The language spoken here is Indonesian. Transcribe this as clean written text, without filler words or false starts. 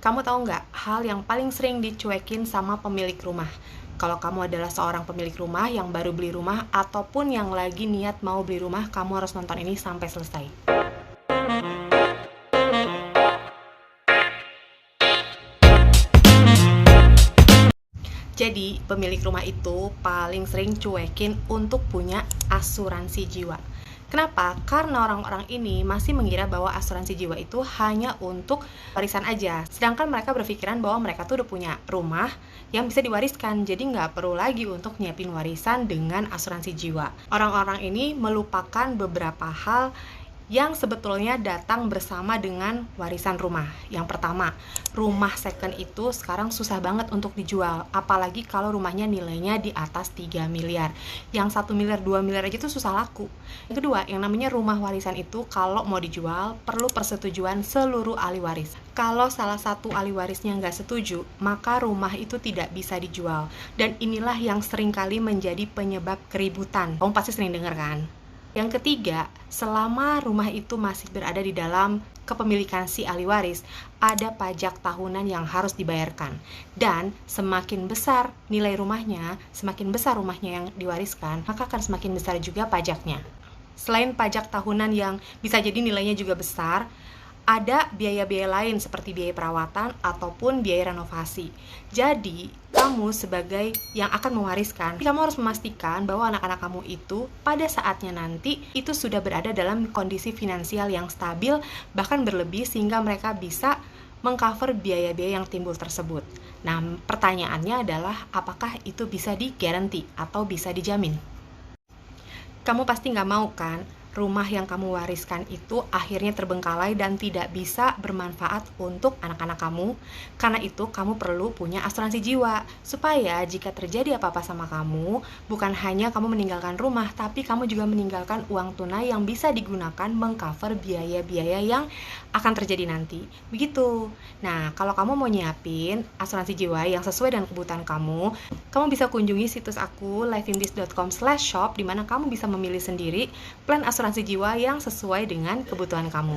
Kamu tahu nggak hal yang paling sering dicuekin sama pemilik rumah? Kalau kamu adalah seorang pemilik rumah yang baru beli rumah ataupun yang lagi niat mau beli rumah, kamu harus nonton ini sampai selesai. Jadi, pemilik rumah itu paling sering cuekin untuk punya asuransi jiwa. Kenapa? Karena orang-orang ini masih mengira bahwa asuransi jiwa itu hanya untuk warisan aja. Sedangkan mereka berpikiran bahwa mereka tuh udah punya rumah yang bisa diwariskan. Jadi nggak perlu lagi untuk nyiapin warisan dengan asuransi jiwa. Orang-orang ini melupakan beberapa hal yang sebetulnya datang bersama dengan warisan rumah. Yang pertama, rumah second itu sekarang susah banget untuk dijual, apalagi kalau rumahnya nilainya di atas 3 miliar. Yang 1 miliar, 2 miliar aja itu susah laku. Yang kedua, yang namanya rumah warisan itu kalau mau dijual perlu persetujuan seluruh ahli waris. Kalau salah satu ahli warisnya nggak setuju, maka rumah itu tidak bisa dijual. Dan inilah yang seringkali menjadi penyebab keributan. Kamu pasti sering dengar kan? Yang ketiga, selama rumah itu masih berada di dalam kepemilikan si ahli waris, ada pajak tahunan yang harus dibayarkan. Dan semakin besar nilai rumahnya, semakin besar rumahnya yang diwariskan, maka akan semakin besar juga pajaknya. Selain pajak tahunan yang bisa jadi nilainya juga besar, ada biaya-biaya lain seperti biaya perawatan ataupun biaya renovasi. Jadi, kamu sebagai yang akan mewariskan, kamu harus memastikan bahwa anak-anak kamu itu pada saatnya nanti itu sudah berada dalam kondisi finansial yang stabil, bahkan berlebih sehingga mereka bisa mengcover biaya-biaya yang timbul tersebut. Nah, pertanyaannya adalah apakah itu bisa digaranti atau bisa dijamin? Kamu pasti nggak mau kan rumah yang kamu wariskan itu akhirnya terbengkalai dan tidak bisa bermanfaat untuk anak-anak kamu. Karena itu kamu perlu punya asuransi jiwa, supaya jika terjadi apa-apa sama kamu, bukan hanya kamu meninggalkan rumah, tapi kamu juga meninggalkan uang tunai yang bisa digunakan mengcover biaya-biaya yang akan terjadi nanti. Begitu. Nah, kalau kamu mau nyiapin asuransi jiwa yang sesuai dengan kebutuhan kamu bisa kunjungi situs aku liveinthis.com/shop, di mana kamu bisa memilih sendiri plan asuransi jiwa yang sesuai dengan kebutuhan kamu.